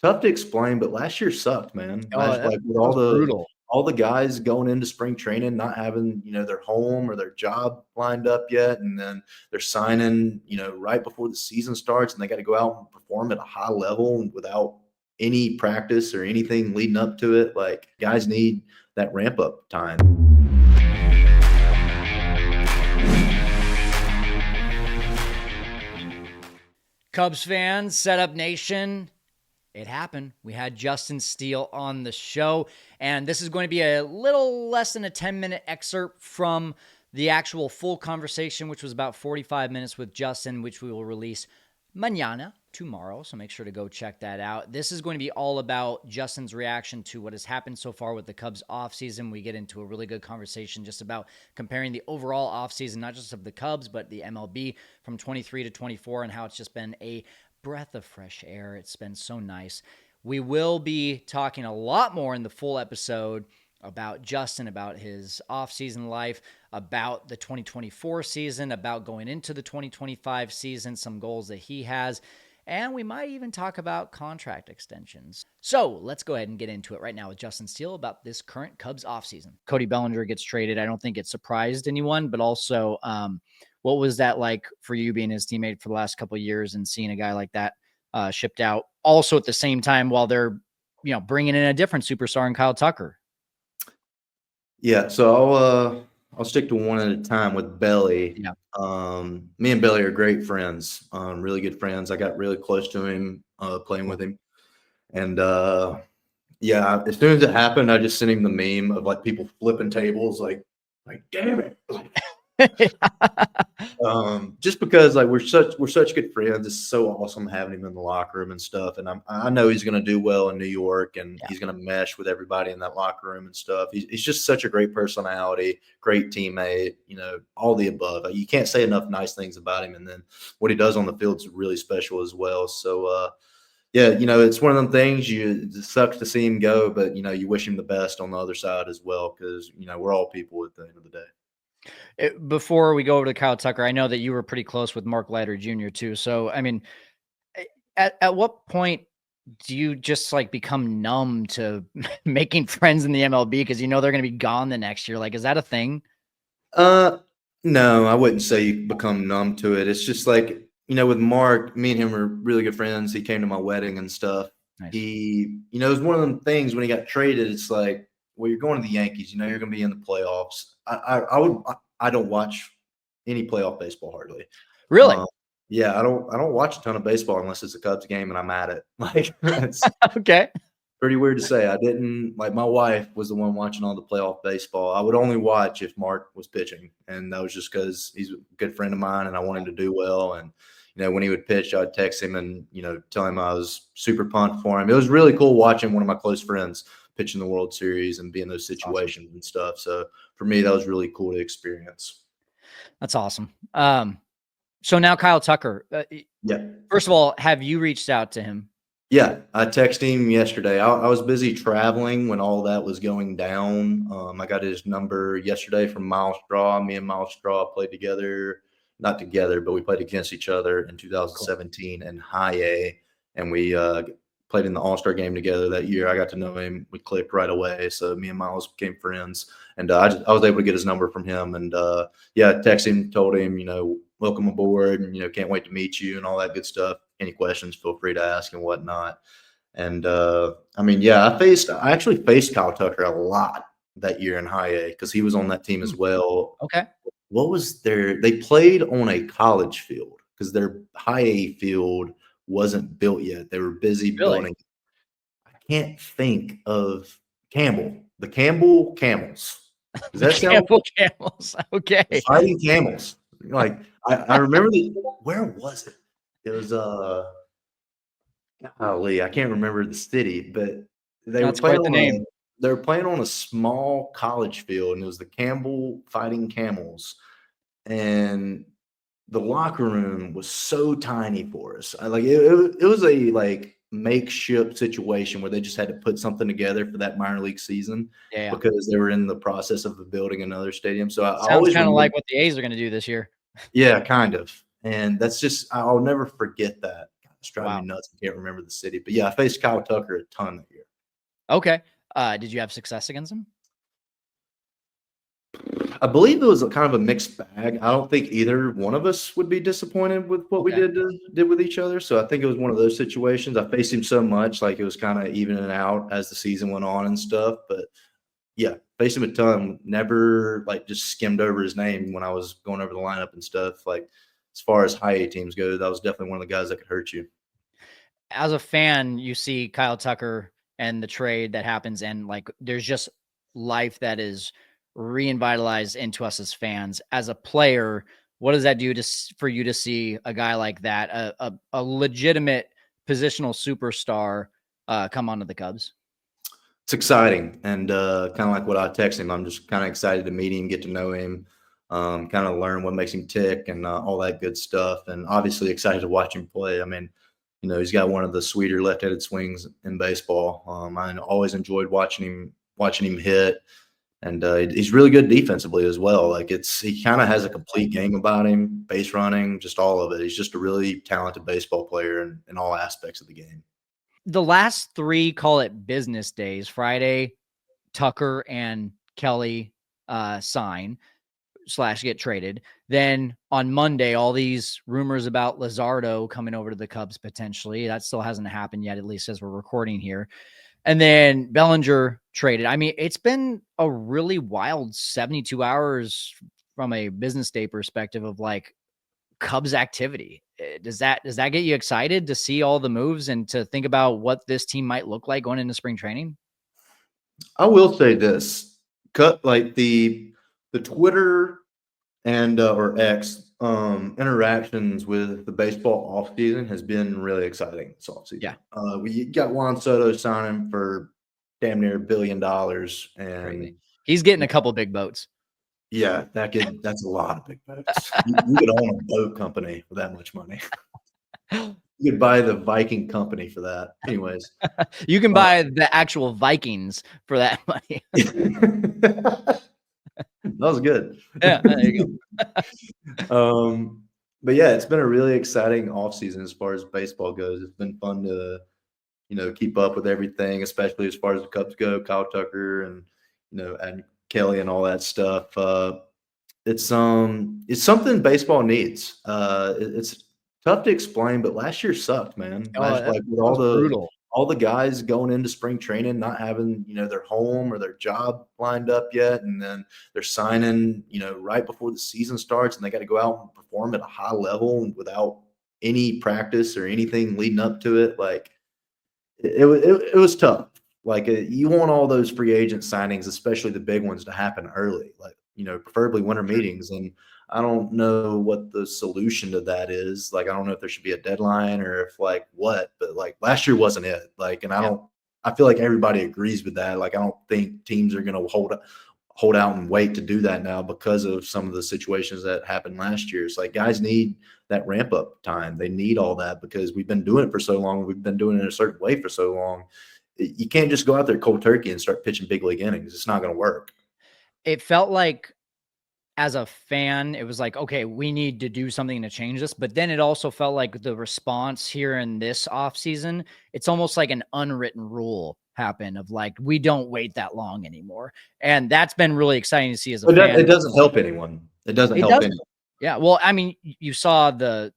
tough to explain, but last year sucked, man. Oh, Last, that like with was brutal. all the guys going into spring training, not having, their home or their job lined up yet. And then they're signing, right before the season starts, and they got to go out and perform at a high level without any practice or anything leading up to it. Like, guys need that ramp up time. Cubs fans, Setup Nation, it happened. We had Justin Steele on the show, and this is going to be a little less than a 10-minute excerpt from the actual full conversation, which was about 45 minutes with Justin, which we will release mañana, tomorrow, so make sure to go check that out. This is going to be all about Justin's reaction to what has happened so far with the Cubs offseason. We get into a really good conversation just about comparing the overall offseason, not just of the Cubs, but the MLB from 23 to 24, and how it's just been a breath of fresh air. It's been so nice. We will be talking a lot more in the full episode about Justin, about his offseason life, about the 2024 season, about going into the 2025 season, some goals that he has, and we might even talk about contract extensions. So let's go ahead and get into it right now with Justin Steele about this current Cubs offseason. Cody Bellinger gets traded. I don't think it surprised anyone, but also what was that like for you being his teammate for the last couple of years and seeing a guy like that shipped out also at the same time while they're, bringing in a different superstar in Kyle Tucker? Yeah, so I'll stick to one at a time with Belly. Yeah. Me and Belly are great friends, really good friends. I got really close to him, playing with him. And yeah, as soon as it happened, I just sent him the meme of like people flipping tables, like damn it. Just because like we're such good friends. It's so awesome having him in the locker room and stuff. And I know he's going to do well in New York, and he's going to mesh with everybody in that locker room and stuff. He's just such a great personality, great teammate, all the above. You can't say enough nice things about him. And then what he does on the field is really special as well. So, yeah, it's one of them things. It sucks to see him go, but you wish him the best on the other side as well, because we're all people at the end of the day. Before we go over to Kyle Tucker, I know that you were pretty close with Mark Leiter Jr. too. So, I mean, at what point do you just like become numb to making friends in the MLB because they're going to be gone the next year? Like, is that a thing? No, I wouldn't say you become numb to it. It's just like, with Mark, me and him are really good friends. He came to my wedding and stuff. Nice. He, it was one of them things when he got traded. It's like, well, you're going to the Yankees. You're going to be in the playoffs. I don't watch any playoff baseball hardly. Really? Yeah, I don't watch a ton of baseball unless it's a Cubs game and I'm at it. Like, it's okay. Pretty weird to say. I didn't like. My wife was the one watching all the playoff baseball. I would only watch if Mark was pitching, and that was just because he's a good friend of mine, and I wanted him to do well. And when he would pitch, I'd text him and tell him I was super pumped for him. It was really cool watching one of my close friends pitch in the World Series and be in those situations and stuff. So for me, that was really cool to experience. That's awesome. So now Kyle Tucker. Yeah. First of all, have you reached out to him? Yeah, I texted him yesterday. I was busy traveling when all that was going down. I got his number yesterday from Miles Straw. Me and Miles Straw played together, not together, but we played against each other in 2017 in High A, and we played in the All-Star game together that year. I got to know him. We clicked right away, so me and Miles became friends. And I was able to get his number from him. And, yeah, texted him, told him, welcome aboard, and, can't wait to meet you and all that good stuff. Any questions, feel free to ask and whatnot. And, I mean, yeah, I actually faced Kyle Tucker a lot that year in High A because he was on that team as well. Okay. What was they played on a college field because their High A field wasn't built yet. They were busy building. I can't think of the Campbell Camels. Does that sound Campbell Camels? Okay. Fighting Camels. Like I remember where was it? It was golly, I can't remember the city, but That's quite the name. They were playing on a small college field, and it was the Campbell Fighting Camels. And the locker room was so tiny for us. It was a makeshift situation where they just had to put something together for that minor league season because they were in the process of building another stadium. So I always kind of like what the A's are going to do this year. Yeah, kind of. And that's just, I'll never forget that. It's driving me Wow. nuts. I can't remember the city. But yeah, I faced Kyle Tucker a ton that year. Okay. Did you have success against him? I believe it was a kind of a mixed bag. I don't think either one of us would be disappointed with what we Okay. did with each other. So I think it was one of those situations. I faced him so much, like it was kind of evening out as the season went on and stuff. But yeah, faced him a ton. Never like just skimmed over his name when I was going over the lineup and stuff. Like as far as high A teams go, that was definitely one of the guys that could hurt you. As a fan, you see Kyle Tucker and the trade that happens, and like there's just life that is reinvitalized into us as fans. As a player, what does that do for you to see a guy like that, a legitimate positional superstar, come onto the Cubs? It's exciting and kind of like what I text him. I'm just kind of excited to meet him, get to know him, kind of learn what makes him tick and all that good stuff. And obviously excited to watch him play. I mean, he's got one of the sweeter left-handed swings in baseball. I always enjoyed watching him hit, and he's really good defensively as well. Like he kind of has a complete game about him, base running, just all of it. He's just a really talented baseball player in all aspects of the game. The last three, call it business days, Friday, Tucker and Kelly sign / get traded. Then on Monday, all these rumors about Luzardo coming over to the Cubs potentially. That still hasn't happened yet, at least as we're recording here. And then Bellinger traded. I mean, it's been a really wild 72 hours from a business day perspective of like Cubs activity. Does that get you excited to see all the moves and to think about what this team might look like going into spring training? I will say this: cut like the Twitter and or X interactions with the baseball offseason has been really exciting this Yeah, offseason. We got Juan Soto signing for damn near $1 billion, it's and crazy. He's getting a couple big boats. yeah, that's a lot of big boats. You could own a boat company for that much money. You could buy the Viking company for that. Anyways, You can uh, buy the actual Vikings for that money. that was good. Yeah, there you Um, but yeah, it's been a really exciting offseason as far as baseball goes. It's been fun to, keep up with everything, especially as far as the Cubs go, Kyle Tucker and, and Kelly and all that stuff. It's something baseball needs. It's tough to explain, but last year sucked, man. go. Oh, Like with that was brutal. all the guys going into spring training, not having, their home or their job lined up yet. And then they're signing, right before the season starts and they got to go out and perform at a high level without any practice or anything leading up to it. Like it was tough. Like you want all those free agent signings, especially the big ones, to happen early, like preferably winter meetings. And I don't know what the solution to that is. Like I don't know if there should be a deadline or if like what, but like last year wasn't it. Like, and Yeah. I feel like everybody agrees with that. Like I don't think teams are going to hold out and wait to do that now because of some of the situations that happened last year. It's like guys need that ramp up time. They need all that because we've been doing it for so long. We've been doing it a certain way for so long. You can't just go out there cold turkey and start pitching big league innings. It's not going to work. It felt like as a fan, it was like, okay, we need to do something to change this. But then it also felt like the response here in this offseason, it's almost like an unwritten rule happened of like, we don't wait that long anymore. And that's been really exciting to see as a It fan. doesn't help anyone. It doesn't It help doesn't. anyone. Yeah. Well, I mean, you saw the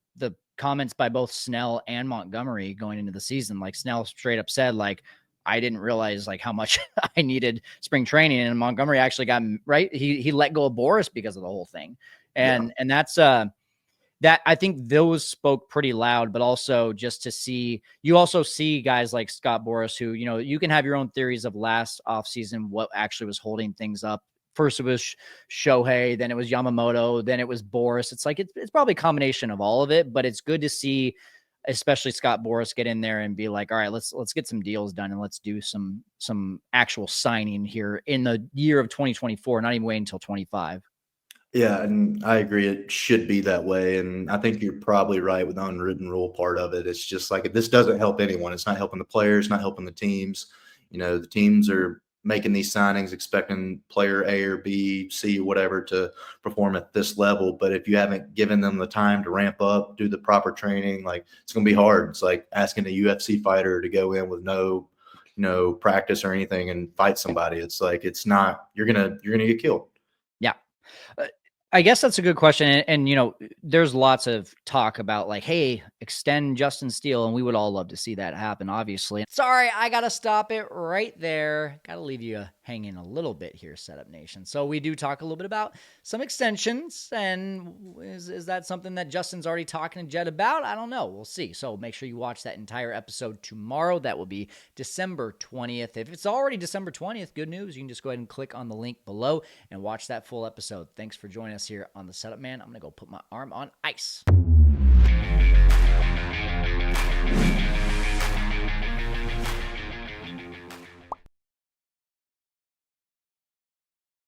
comments by both Snell and Montgomery going into the season. Like Snell straight up said, like, I didn't realize like how much I needed spring training. And Montgomery actually got right. He let go of Boris because of the whole thing. Yeah. And that's that I think those spoke pretty loud, but also just to see, you also see guys like Scott Boras, who, you can have your own theories of last offseason, what actually was holding things up. First it was Shohei, then it was Yamamoto, then it was Boris. It's like, it's probably a combination of all of it, but it's good to see, especially Scott Boras, get in there and be like, all right, let's get some deals done and let's do some actual signing here in the year of 2024, not even wait until 25. Yeah, and I agree. It should be that way. And I think you're probably right with the unwritten rule part of it. It's just like if this doesn't help anyone, it's not helping the players, not helping the teams. The teams are making these signings expecting player A or B, C, whatever to perform at this level. But if you haven't given them the time to ramp up, do the proper training, like it's going to be hard. It's like asking a UFC fighter to go in with no practice or anything and fight somebody. It's like, it's not, you're going to get killed. Yeah. I guess that's a good question. And, there's lots of talk about like, hey, extend Justin Steele. And we would all love to see that happen, obviously. Sorry, I got to stop it right there. Got to leave you hanging a little bit here, Setup Nation. So we do talk a little bit about some extensions. And is that something that Justin's already talking to Jed about? I don't know. We'll see. So make sure you watch that entire episode tomorrow. That will be December 20th. If it's already December 20th, good news. You can just go ahead and click on the link below and watch that full episode. Thanks for joining us here on the Setup Man. I'm going to go put my arm on ice.